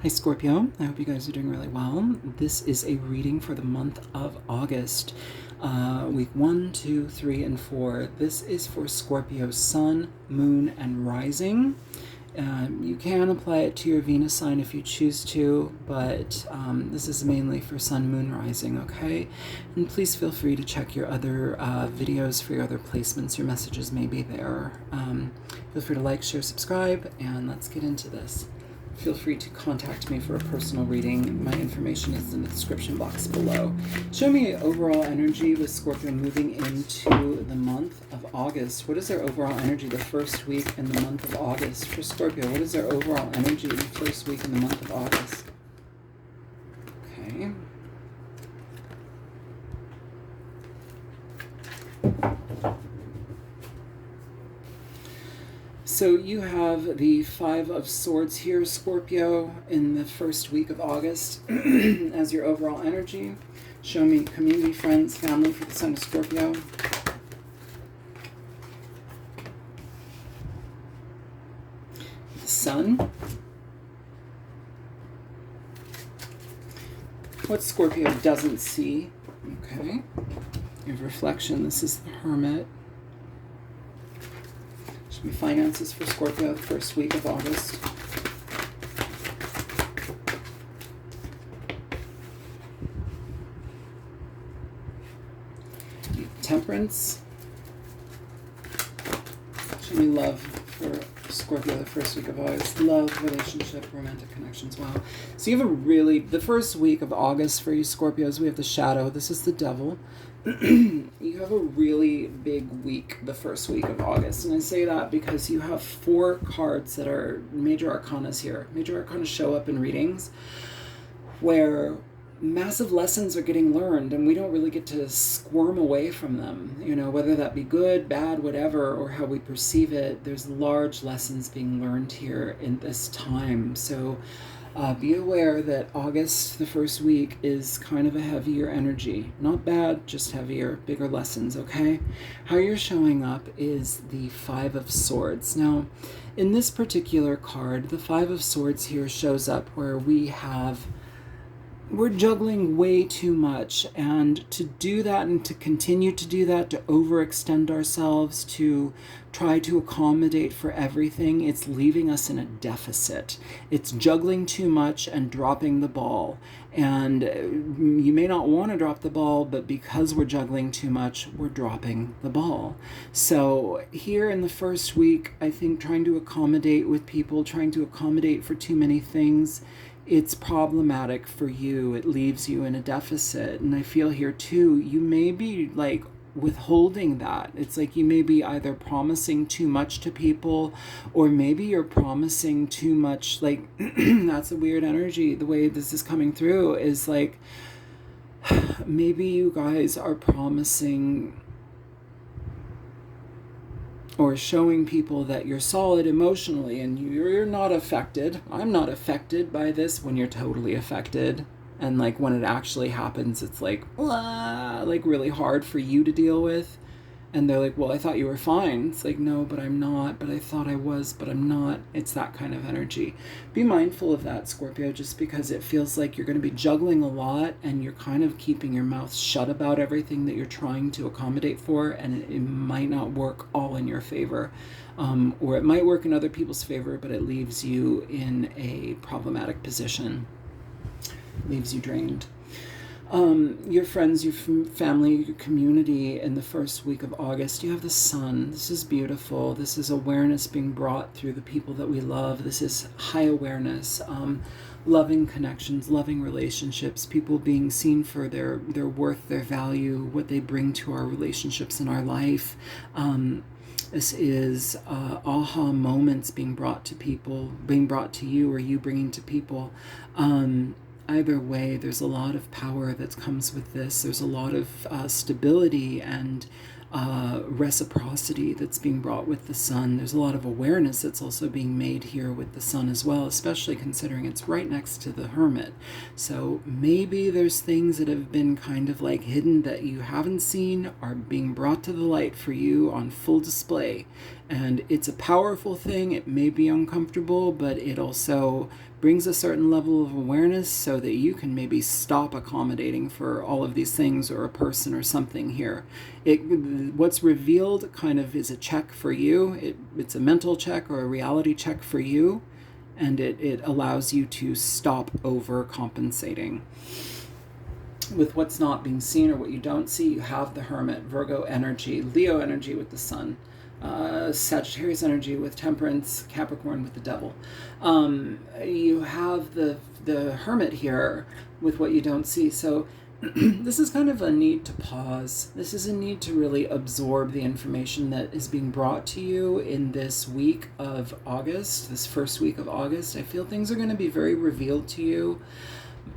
Hi Scorpio, I hope you guys are doing really well. This is a reading for the month of August, week 1, 2, 3, and 4. This is for Scorpio Sun, Moon, and Rising. You can apply it to your Venus sign if you choose to, but this is mainly for Sun, Moon, Rising, okay? And please feel free to check your other videos for your other placements. Your messages may be there. Feel free to like, share, subscribe, and let's get into this. Feel free to contact me for a personal reading. My information is in the description box below. Show me overall energy with Scorpio moving into the month of August. What is their overall energy the first week in the month of August for Scorpio? What is their overall energy the first week in the month of August? Okay. So you have the Five of Swords here, Scorpio, in the first week of August as your overall energy. Show me community, friends, family for the Sun of Scorpio. The Sun. What Scorpio doesn't see. Okay. You have reflection. This is the Hermit. Finances for Scorpio the first week of August. Temperance. Show me love for Scorpio the first week of August. Love, relationship, romantic connections. Wow. So you have a really, the first week of August for you Scorpios, we have the Shadow. This is the Devil. You have a really big week the first week of August, and I say that because you have 4 cards that are major arcanas here. Major arcana show up in readings where massive lessons are getting learned and we don't really get to squirm away from them, you know, whether that be good, bad, whatever, or how we perceive it. There's large lessons being learned here in this time. So be aware that August, the first week, is kind of a heavier energy. Not bad, just heavier, bigger lessons, okay? How you're showing up is the Five of Swords. Now, in this particular card, the Five of Swords here shows up where we're juggling way too much, and to do that and to continue to do that, to overextend ourselves, to try to accommodate for everything, it's leaving us in a deficit. It's juggling too much and dropping the ball. And you may not want to drop the ball, but because we're juggling too much, we're dropping the ball. So here in the first week, I think trying to accommodate with people, trying to accommodate for too many things, it's problematic for you. It leaves you in a deficit. And I feel here too, you may be like withholding that. It's like you may be either promising too much to people, or maybe you're promising too much. Like that's a weird energy. The way this is coming through is like maybe you guys are promising or showing people that you're solid emotionally and you're not affected. I'm not affected by this, when you're totally affected. And like when it actually happens, it's like, like really hard for you to deal with. And they're like, well, I thought you were fine. It's like, no, but I'm not. But I thought I was, but I'm not. It's that kind of energy. Be mindful of that, Scorpio, just because it feels like you're going to be juggling a lot and you're kind of keeping your mouth shut about everything that you're trying to accommodate for. And it might not work all in your favor. Or it might work in other people's favor, but it leaves you in a problematic position. Leaves you drained. Your friends, your family, your community in the first week of August, you have the Sun. This is beautiful. This is awareness being brought through the people that we love. This is high awareness, loving connections, loving relationships, people being seen for their worth, their value, what they bring to our relationships in our life. This is aha moments being brought to people, being brought to you, or you bringing to people. Either way, there's a lot of power that comes with this. There's a lot of stability and reciprocity that's being brought with the Sun. There's a lot of awareness that's also being made here with the Sun as well, especially considering it's right next to the Hermit. So maybe there's things that have been kind of like hidden that you haven't seen are being brought to the light for you on full display. And it's a powerful thing. It may be uncomfortable, but it also brings a certain level of awareness so that you can maybe stop accommodating for all of these things or a person or something here. What's revealed kind of is a check for you. It's a mental check or a reality check for you, and it allows you to stop overcompensating. With what's not being seen or what you don't see, you have the Hermit, Virgo energy, Leo energy with the Sun, Sagittarius energy with Temperance, Capricorn with the Devil. You have the Hermit here with what you don't see. So this is kind of a need to pause. This is a need to really absorb the information that is being brought to you in this week of August, this first week of August. I feel things are going to be very revealed to you,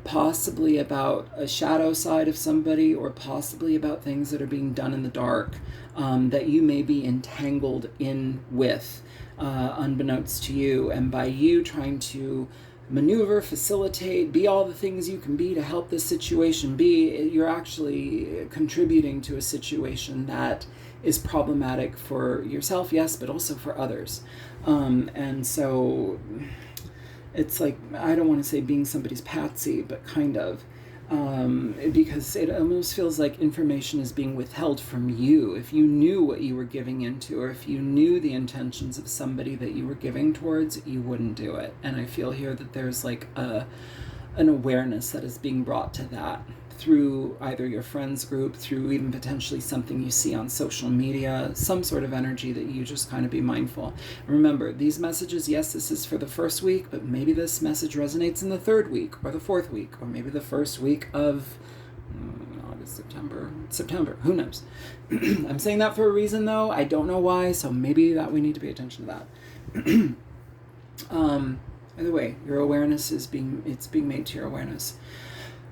possibly about a shadow side of somebody, or possibly about things that are being done in the dark, that you may be entangled in with, unbeknownst to you. And by you trying to maneuver, facilitate, be all the things you can be to help this situation be, you're actually contributing to a situation that is problematic for yourself, yes, but also for others. And so it's like, I don't want to say being somebody's patsy, but kind of, because it almost feels like information is being withheld from you. If you knew what you were giving into, or if you knew the intentions of somebody that you were giving towards, you wouldn't do it. And I feel here that there's like an awareness that is being brought to that through either your friends group, through even potentially something you see on social media, some sort of energy that you just kind of be mindful. And remember, these messages, yes, this is for the first week, but maybe this message resonates in the third week or the fourth week, or maybe the first week of August, September, who knows? I'm saying that for a reason though. I don't know why, so maybe that we need to pay attention to that. Either way, your awareness is being made to your awareness.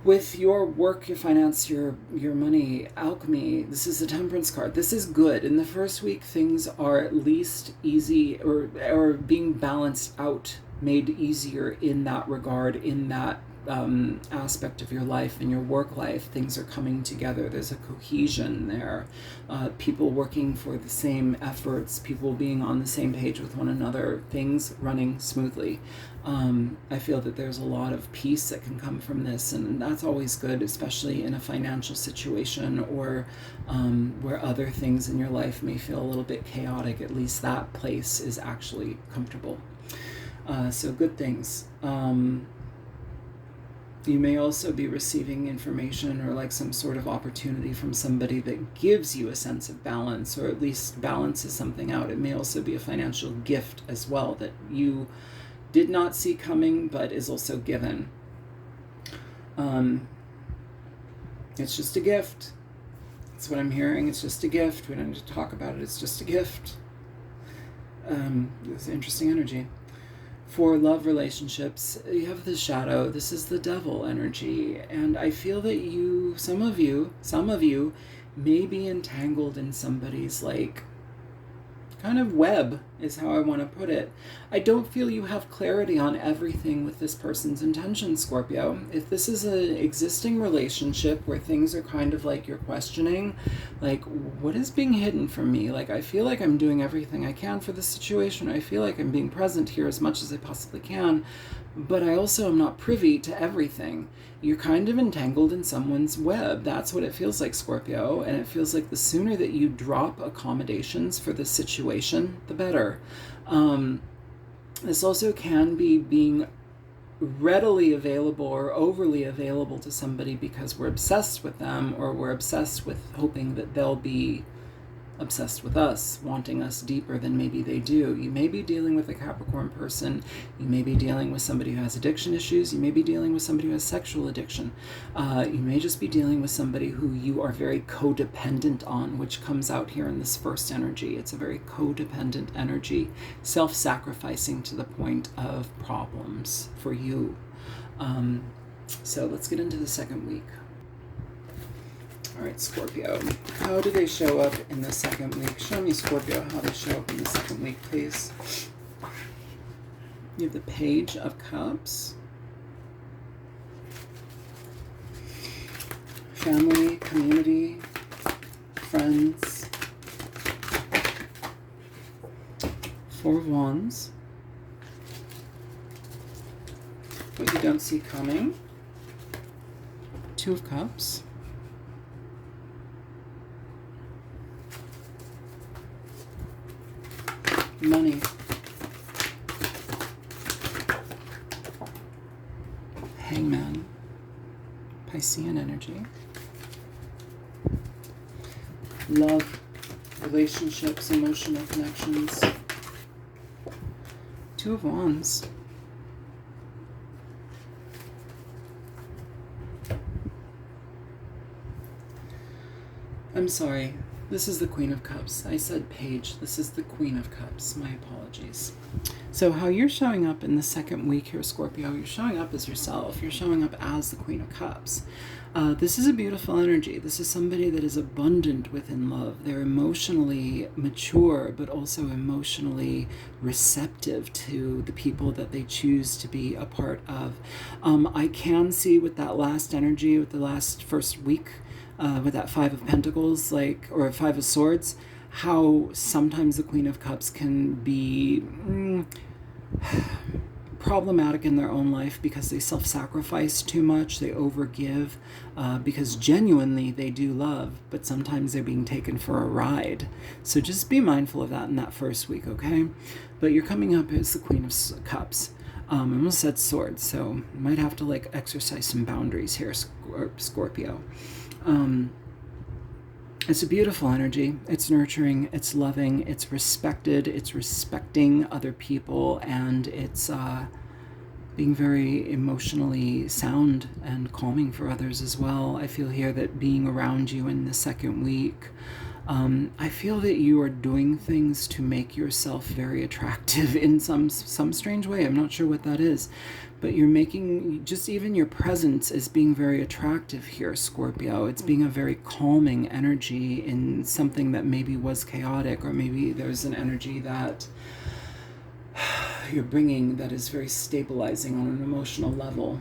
With your work, your finance, your money, alchemy, this is a Temperance card. This is good. In the first week, things are at least easy, or being balanced out, made easier in that regard, in that aspect of your life and your work life. Things are coming together. There's a cohesion there. People working for the same efforts, people being on the same page with one another, things running smoothly. I feel that there's a lot of peace that can come from this, and that's always good, especially in a financial situation, or where other things in your life may feel a little bit chaotic. At least that place is actually comfortable. So good things. You may also be receiving information or like some sort of opportunity from somebody that gives you a sense of balance, or at least balances something out. It may also be a financial gift as well that you did not see coming, but is also given. It's just a gift. That's what I'm hearing. It's just a gift. We don't need to talk about it. It's just a gift. It's interesting energy. For love relationships, you have the Shadow. This is the Devil energy. And I feel that some of you may be entangled in somebody's like kind of web, is how I want to put it. I don't feel you have clarity on everything with this person's intentions, Scorpio. If this is an existing relationship where things are kind of like you're questioning, like, what is being hidden from me? Like, I feel like I'm doing everything I can for this situation. I feel like I'm being present here as much as I possibly can, but I also am not privy to everything. You're kind of entangled in someone's web. That's what it feels like, Scorpio. And it feels like the sooner that you drop accommodations for this situation, the better. This also can be being readily available or overly available to somebody because we're obsessed with them, or we're obsessed with hoping that they'll be obsessed with us, wanting us deeper than maybe they do. You may be dealing with a Capricorn person. You may be dealing with somebody who has addiction issues. You may be dealing with somebody who has sexual addiction. You may just be dealing with somebody who you are very codependent on, which comes out here in this first energy. It's a very codependent energy, self-sacrificing to the point of problems for you. So let's get into the second week. All right, Scorpio, how do they show up in the second week? Show me, Scorpio, how they show up in the second week, please. You have the Page of Cups. Family, community, friends. Four of Wands. What you don't see coming. Two of Cups. Money. Hangman. Piscean energy. Love. Relationships. Emotional connections. Two of Wands. I'm sorry. This is the Queen of Cups. I said Page. This is the Queen of Cups. My apologies. So how you're showing up in the second week here, Scorpio, you're showing up as yourself. You're showing up as the Queen of Cups. This is a beautiful energy. This is somebody that is abundant within love. They're emotionally mature, but also emotionally receptive to the people that they choose to be a part of. I can see with that last energy, with the first week, with that Five of Pentacles, or Five of Swords, how sometimes the Queen of Cups can be problematic in their own life because they self-sacrifice too much, they overgive, because genuinely they do love, but sometimes they're being taken for a ride. So just be mindful of that in that first week, okay? But you're coming up as the Queen of Cups. I almost said Swords, so you might have to exercise some boundaries here, Scorpio. It's a beautiful energy. It's nurturing, it's loving, it's respected, it's respecting other people, and it's being very emotionally sound and calming for others as well. I feel here that being around you in the second week, I feel that you are doing things to make yourself very attractive in some strange way. I'm not sure what that is, but you're making, just even your presence is being very attractive here, Scorpio. It's being a very calming energy in something that maybe was chaotic, or maybe there's an energy that you're bringing that is very stabilizing on an emotional level.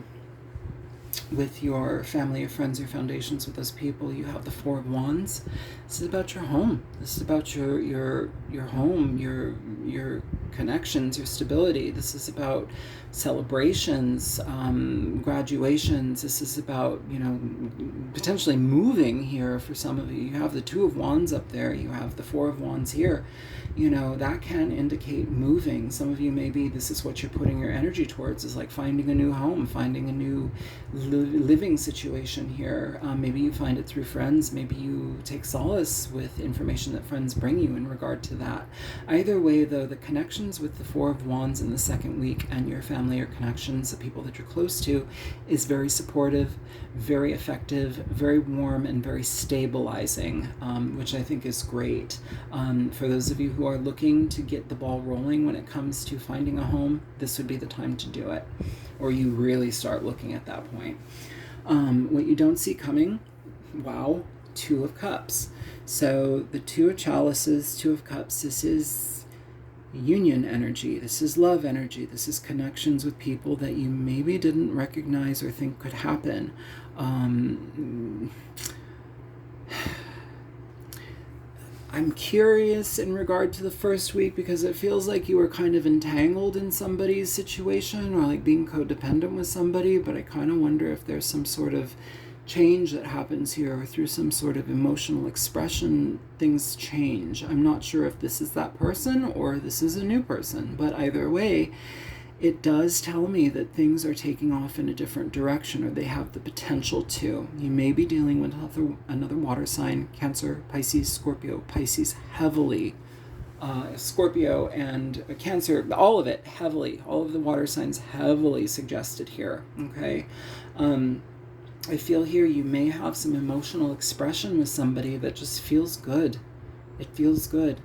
With your family, your friends, your foundations, with those people, you have the Four of Wands. This is about your home. This is about your home, your connections, your stability. This is about celebrations, graduations. This is about, potentially moving here for some of you. You have the Two of Wands up there. You have the Four of Wands here. That can indicate moving. Some of you, maybe this is what you're putting your energy towards, is finding a new home, finding a new living situation here. Maybe you find it through friends. Maybe you take solace with information that friends bring you in regard to that. Either way, though, the connections with the Four of Wands in the second week and your family or connections, the people that you're close to, is very supportive, very effective, very warm, and very stabilizing, which I think is great. For those of you who are looking to get the ball rolling when it comes to finding a home, this would be the time to do it, or you really start looking at that point. What you don't see coming, wow, Two of Cups. So the Two of Chalices, Two of Cups, this is union energy. This is love energy. This is connections with people that you maybe didn't recognize or think could happen. I'm curious in regard to the first week, because it feels like you were kind of entangled in somebody's situation, or being codependent with somebody, but I kind of wonder if there's some sort of change that happens here, or through some sort of emotional expression, things change. I'm not sure if this is that person or this is a new person, but either way, it does tell me that things are taking off in a different direction, or they have the potential to. You may be dealing with another water sign, Cancer, Pisces, Scorpio. Pisces heavily, Scorpio and Cancer, all of it heavily, all of the water signs heavily suggested here, okay? I feel here you may have some emotional expression with somebody that just feels good. It feels good.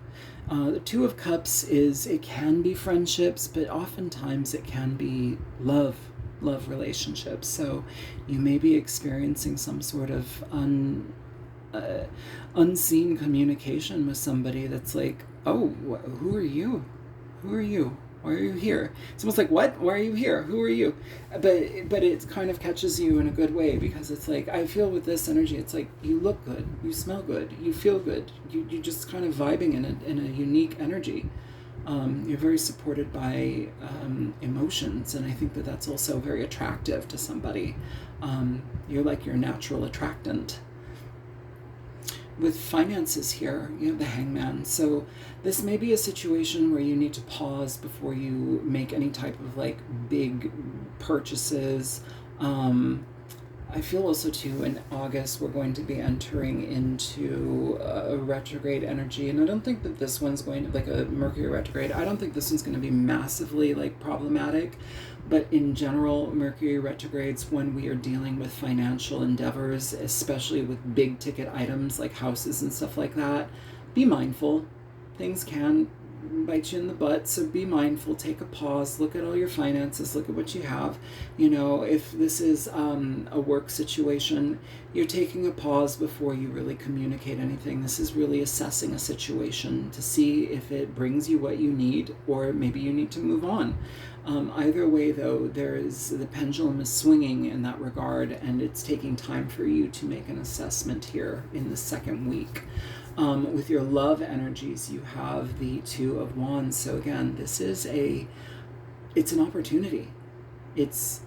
The Two of Cups it can be friendships, but oftentimes it can be love relationships. So you may be experiencing some sort of unseen communication with somebody that's oh, who are you? Who are you? Why are you here? It's almost what? Why are you here? Who are you? But it kind of catches you in a good way, because it's I feel with this energy, it's you look good, you smell good, you feel good, you just kind of vibing in a unique energy. You're very supported by emotions, and I think that that's also very attractive to somebody. You're like your natural attractant. With finances here, you have the Hangman. So this may be a situation where you need to pause before you make any type of like big purchases. I feel also too in August we're going to be entering into a retrograde energy, and I don't think that this one's going to, like a Mercury retrograde, I don't think this one's going to be massively like problematic, but in general Mercury retrogrades, when we are dealing with financial endeavors, especially with big ticket items like houses and stuff like that, be mindful. Things can bite you in the butt, so be mindful, take a pause, look at all your finances, look at what you have. You know, if this is a work situation, you're taking a pause before you really communicate anything. This is really assessing a situation to see if it brings you what you need, or maybe you need to move on. Either way though, the pendulum is swinging in that regard, and it's taking time for you to make an assessment here in the second week. With your love energies, you have the Two of Wands. So again, it's an opportunity. It's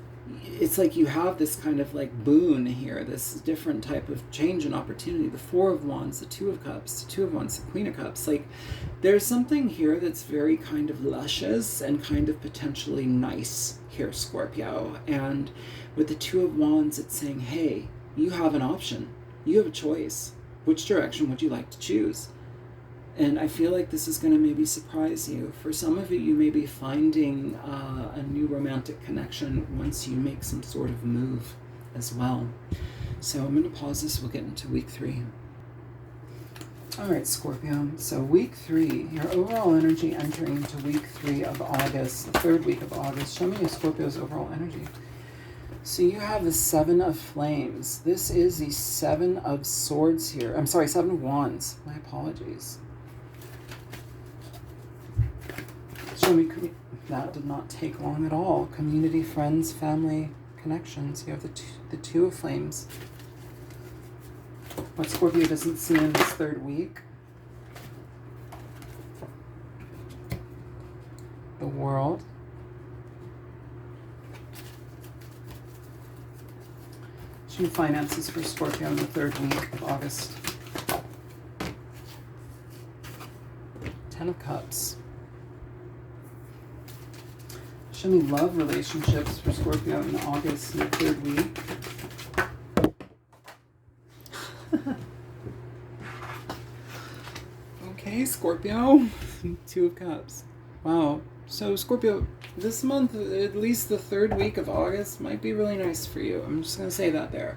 like you have this kind of like boon here, this different type of change and opportunity. The Four of Wands, the Two of Cups, the Two of Wands, the Queen of Cups. Like there's something here that's very kind of luscious and kind of potentially nice here, Scorpio. And with the Two of Wands, it's saying, hey, you have an option. You have a choice. Which direction would you like to choose? And I feel like this is going to maybe surprise you. For some of you, you may be finding a new romantic connection once you make some sort of move as well. So I'm going to pause this. We'll get into week 3. All right, Scorpio. So week 3, your overall energy entering into week 3 of August, the third week of August. Show me your Scorpio's overall energy. So you have the Seven of Flames. This is the Seven of Swords here. I'm sorry, Seven of Wands. My apologies. Show me, that did not take long at all. Community, friends, family, connections. You have the Two of Flames. What Scorpio doesn't see in this third week. The World. Finances for Scorpio in the third week of August. Ten of Cups. Show me love relationships for Scorpio in August in the third week. Okay, Scorpio. Two of Cups. Wow. So Scorpio, this month, at least the third week of August, might be really nice for you. I'm just going to say that there.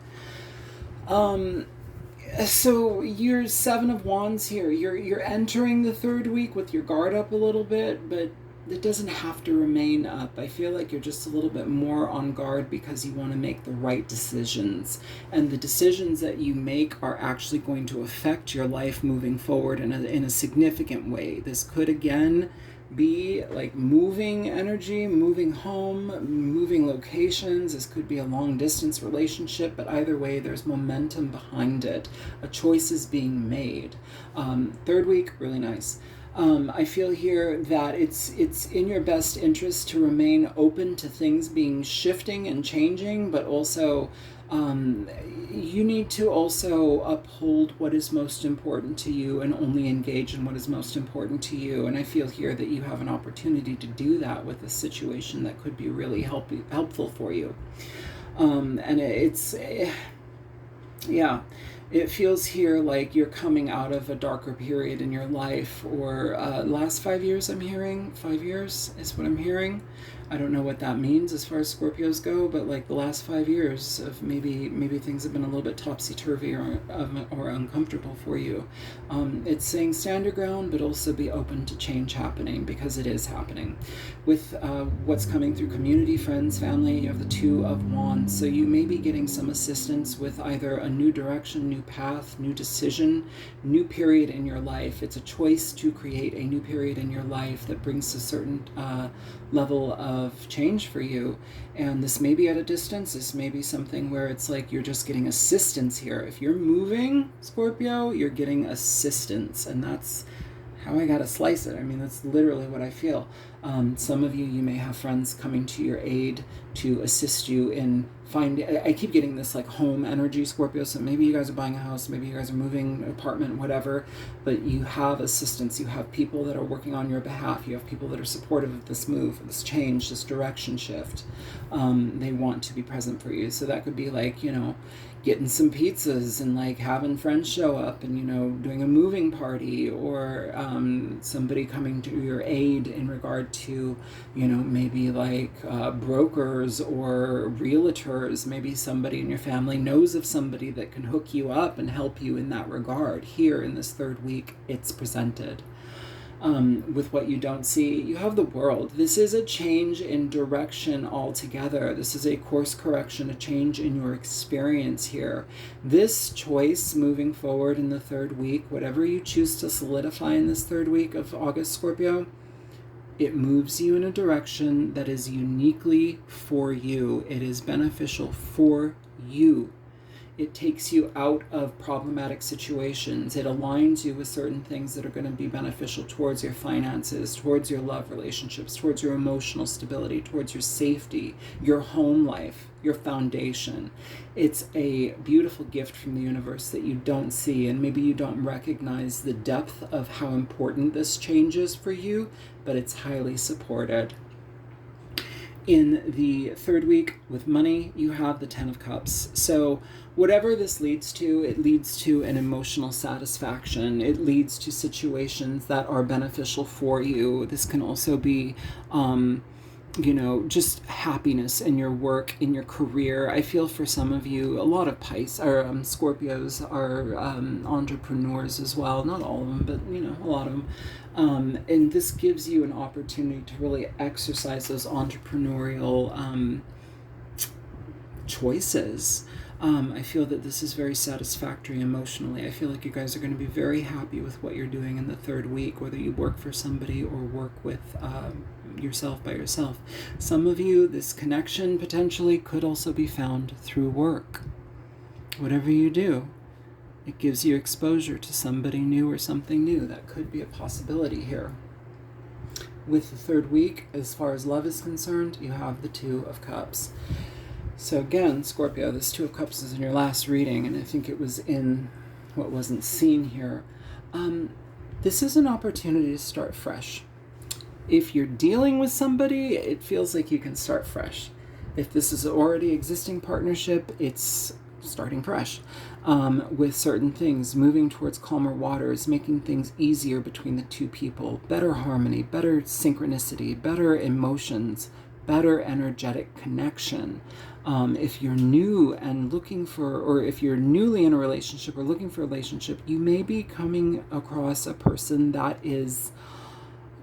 So you're Seven of Wands here. You're entering the third week with your guard up a little bit, but it doesn't have to remain up. I feel like you're just a little bit more on guard because you want to make the right decisions. And the decisions that you make are actually going to affect your life moving forward in a significant way. This could, again, be like moving energy, moving home, moving locations. This could be a long distance relationship, but either way, there's momentum behind it. A choice is being made. Third week, really nice. I feel here that it's in your best interest to remain open to things being shifting and changing, but also you need to also uphold what is most important to you and only engage in what is most important to you. And I feel here that you have an opportunity to do that with a situation that could be really helpful for you. And it feels here like you're coming out of a darker period in your life, or last 5 years I'm hearing. 5 years is what I'm hearing. I don't know what that means as far as Scorpios go, but like the last 5 years of maybe things have been a little bit topsy-turvy or uncomfortable for you. It's saying stand your ground, but also be open to change happening, because it is happening. With what's coming through community, friends, family, you have the Two of Wands. So you may be getting some assistance with either a new direction, new path, new decision, new period in your life. It's a choice to create a new period in your life that brings a certain level of change for you. And this may be at a distance. This may be something where it's like you're just getting assistance here. If you're moving, Scorpio, you're getting assistance, and that's how I gotta slice it. I mean, that's literally what I feel. Some of you may have friends coming to your aid to assist you in finding. I keep getting this like home energy, Scorpio. So maybe you guys are buying a house, maybe you guys are moving an apartment, whatever. But you have assistance. You have people that are working on your behalf. You have people that are supportive of this move, this change, this direction shift. They want to be present for you. So that could be like, you know, getting some pizzas and like having friends show up and, you know, doing a moving party, or somebody coming to your aid in regard to, you know, maybe like brokers or realtors. Maybe somebody in your family knows of somebody that can hook you up and help you in that regard. Here in this third week, it's presented. With what you don't see, you have the World. This is a change in direction altogether. This is a course correction, a change in your experience here. This choice moving forward in the third week, whatever you choose to solidify in this third week of August, Scorpio, it moves you in a direction that is uniquely for you. It is beneficial for you. It takes you out of problematic situations. It aligns you with certain things that are going to be beneficial towards your finances, towards your love relationships, towards your emotional stability, towards your safety, your home life, your foundation. It's a beautiful gift from the universe that you don't see, and maybe you don't recognize the depth of how important this change is for you, but it's highly supported. In the third week with money, you have the Ten of Cups. So whatever this leads to, it leads to an emotional satisfaction. It leads to situations that are beneficial for you. This can also be, you know, just happiness in your work, in your career. I feel for some of you, a lot of Scorpios are entrepreneurs as well. Not all of them, but, you know, a lot of them. And this gives you an opportunity to really exercise those entrepreneurial choices. I feel that this is very satisfactory emotionally. I feel like you guys are going to be very happy with what you're doing in the third week, whether you work for somebody or work with yourself by yourself. Some of you, this connection potentially could also be found through work. Whatever you do, it gives you exposure to somebody new or something new. That could be a possibility here. With the third week, as far as love is concerned, you have the Two of Cups. So again, Scorpio, this Two of Cups is in your last reading, and I think it was in what wasn't seen here. This is an opportunity to start fresh. If you're dealing with somebody, it feels like you can start fresh. If this is already existing partnership, it's starting fresh. With certain things, moving towards calmer waters, making things easier between the two people, better harmony, better synchronicity, better emotions, better energetic connection. If you're new and looking for, or if you're newly in a relationship or looking for a relationship, you may be coming across a person that is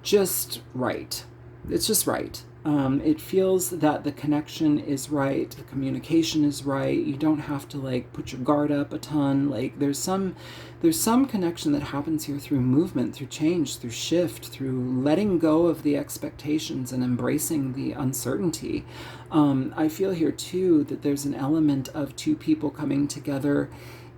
just right. It's just right. It feels that the connection is right, the communication is right. You don't have to like put your guard up a ton. Like there's some connection that happens here through movement, through change, through shift, through letting go of the expectations and embracing the uncertainty. I feel here too that there's an element of two people coming together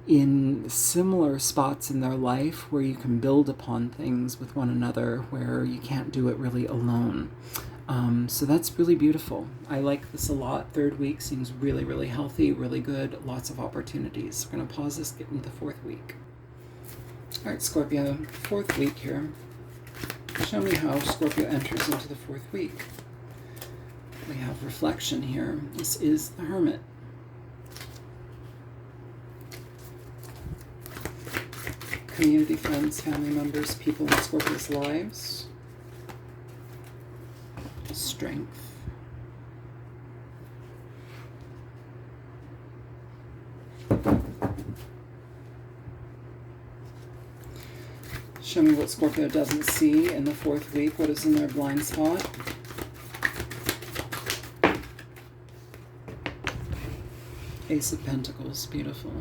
in similar spots in their life where you can build upon things with one another, where you can't do it really alone. So that's really beautiful. I like this a lot. Third week seems really, really healthy, really good, lots of opportunities. We're going to pause this, get into the fourth week. All right, Scorpio, fourth week here. Show me how Scorpio enters into the fourth week. We have reflection here. This is the Hermit. Community, friends, family members, people in Scorpio's lives. Strength. Show me what Scorpio doesn't see in the fourth week. What is in their blind spot? Ace of Pentacles. Beautiful.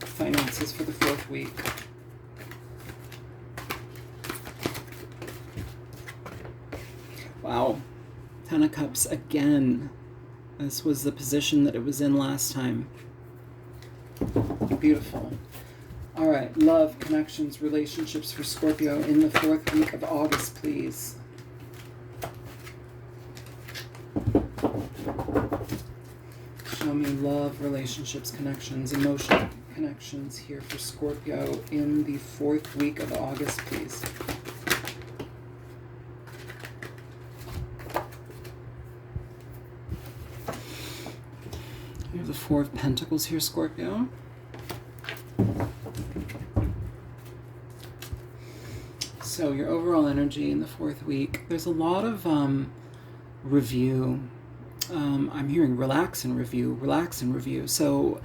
Finances for the fourth week. Wow. Ten of Cups again. This was the position that it was in last time. Beautiful. All right, love, connections, relationships for Scorpio in the 4th week of August, please. Show me love, relationships, connections, emotional connections here for Scorpio in the 4th week of August, please. You have the 4 of Pentacles here, Scorpio. So your overall energy in the 4th week, there's a lot of review. I'm hearing relax and review, relax and review. So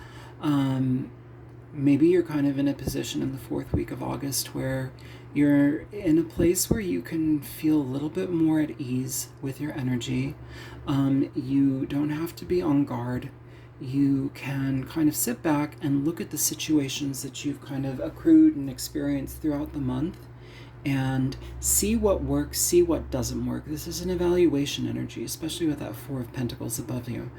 maybe you're kind of in a position in the 4th week of August where you're in a place where you can feel a little bit more at ease with your energy. You don't have to be on guard. You can kind of sit back and look at the situations that you've kind of accrued and experienced throughout the month and see what works, see what doesn't work. This is an evaluation energy, especially with that 4 of Pentacles above you.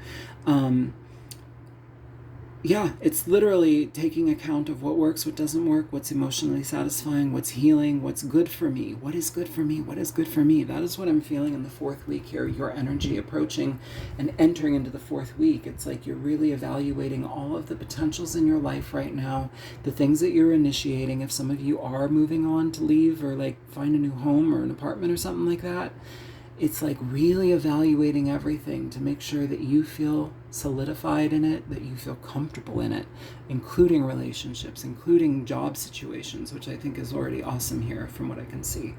Yeah, it's literally taking account of what works, what doesn't work, what's emotionally satisfying, what's healing, what's good for me, what is good for me, what is good for me. That is what I'm feeling in the 4th week here, your energy approaching and entering into the 4th week. It's like you're really evaluating all of the potentials in your life right now, the things that you're initiating. If some of you are moving on to leave or like find a new home or an apartment or something like that, it's like really evaluating everything to make sure that you feel solidified in it, that you feel comfortable in it, including relationships, including job situations, which I think is already awesome here from what I can see.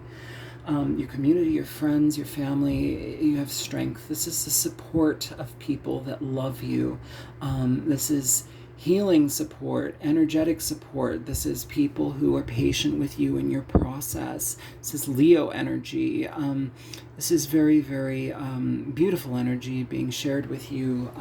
Your community, your friends, your family, you have strength. This is the support of people that love you. This is healing support, energetic support. This is people who are patient with you in your process. This is Leo energy. This is very, very beautiful energy being shared with you.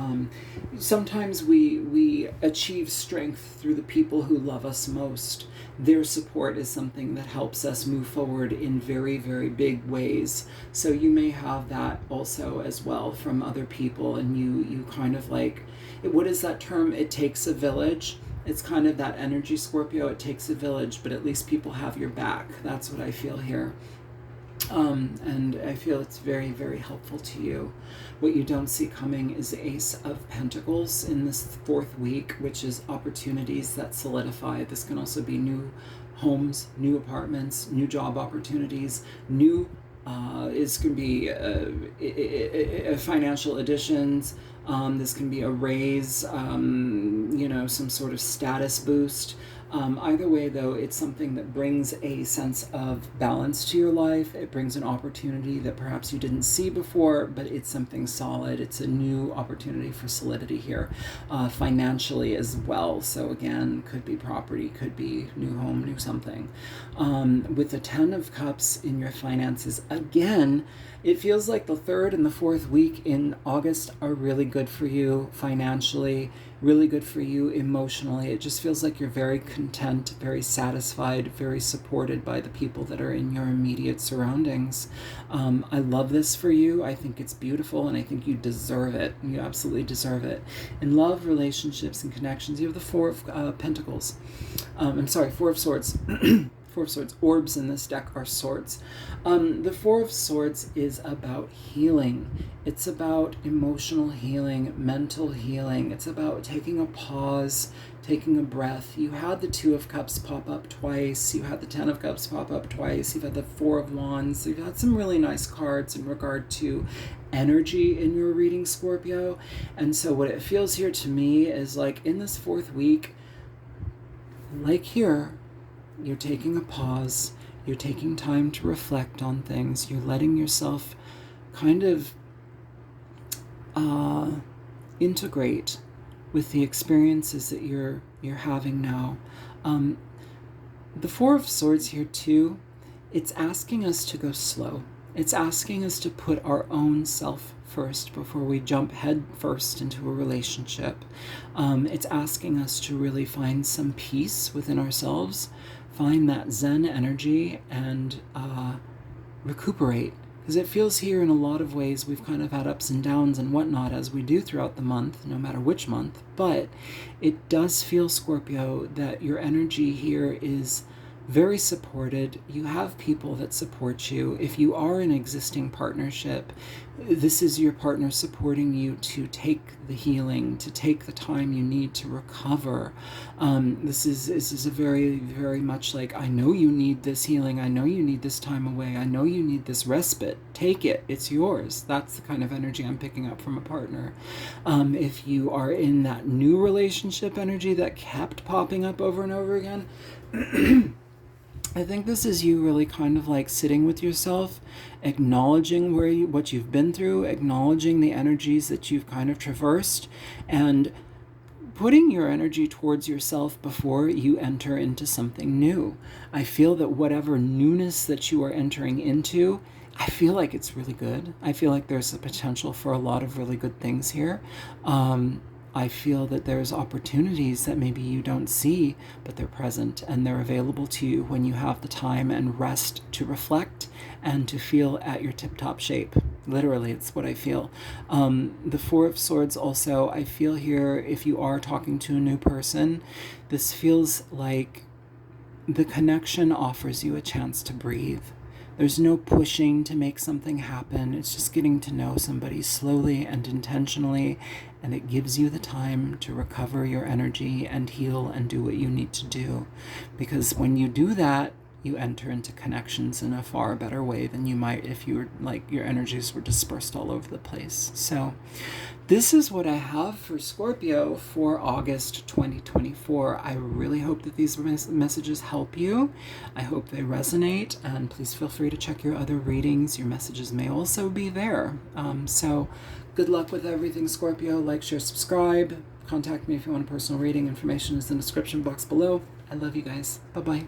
Sometimes we achieve strength through the people who love us most. Their support is something that helps us move forward in very, very big ways. So you may have that also as well from other people, and you kind of like, what is that term? It takes a village. It's kind of that energy, Scorpio. It takes a village, but at least people have your back. That's what I feel here. And I feel it's very, very helpful to you. What you don't see coming is the Ace of Pentacles in this 4th week, which is opportunities that solidify. This can also be new homes, new apartments, new job opportunities, new is going to be financial additions. This can be a raise, some sort of status boost. Either way, though, it's something that brings a sense of balance to your life. It brings an opportunity that perhaps you didn't see before, but it's something solid. It's a new opportunity for solidity here, financially as well. So again, could be property, could be new home, new something. With the 10 of Cups in your finances, again, it feels like the 3rd and the 4th week in August are really good for you financially, really good for you emotionally. It just feels like you're very content, very satisfied, very supported by the people that are in your immediate surroundings. I love this for you. I think it's beautiful, and I think you deserve it. You absolutely deserve it. In love, relationships, and connections, you have the 4 of Pentacles. 4 of Swords. 4 of Swords. Orbs in this deck are swords. The 4 of Swords is about healing. It's about emotional healing, mental healing. It's about taking a pause, taking a breath. You had the 2 of Cups pop up twice. You had the 10 of Cups pop up twice. You've had the 4 of Wands. You've had some really nice cards in regard to energy in your reading, Scorpio. And so what it feels here to me is like in this 4th week, like here, you're taking a pause, you're taking time to reflect on things, you're letting yourself kind of integrate with the experiences that you're having now. The 4 of Swords here too, it's asking us to go slow. It's asking us to put our own self first before we jump head first into a relationship. It's asking us to really find some peace within ourselves, find that Zen energy, and recuperate Because it feels here in a lot of ways we've kind of had ups and downs and whatnot, as we do throughout the month, no matter which month. But it does feel, Scorpio, that your energy here is very supported. You have people that support you. If you are in an existing partnership, this is your partner supporting you to take the healing, to take the time you need to recover. This is a very, very much like, I know you need this healing. I know you need this time away. I know you need this respite. Take it. It's yours. That's the kind of energy I'm picking up from a partner. If you are in that new relationship energy that kept popping up over and over again, I think this is you really kind of like sitting with yourself, acknowledging what you've been through, acknowledging the energies that you've kind of traversed, and putting your energy towards yourself before you enter into something new. I feel that whatever newness that you are entering into, I feel like it's really good. I feel like there's a potential for a lot of really good things here. I feel that there's opportunities that maybe you don't see, but they're present and they're available to you when you have the time and rest to reflect and to feel at your tip-top shape. Literally, it's what I feel. The Four of Swords also, I feel here, if you are talking to a new person, this feels like the connection offers you a chance to breathe. There's no pushing to make something happen. It's just getting to know somebody slowly and intentionally, and it gives you the time to recover your energy and heal and do what you need to do. Because when you do that, you enter into connections in a far better way than you might if you were like your energies were dispersed all over the place. So this is what I have for Scorpio for August 2024. I really hope that these messages help you. I hope they resonate, and please feel free to check your other readings. Your messages may also be there. So good luck with everything, Scorpio. Like, share, subscribe. Contact me if you want a personal reading. Information is in the description box below. I love you guys. Bye-bye.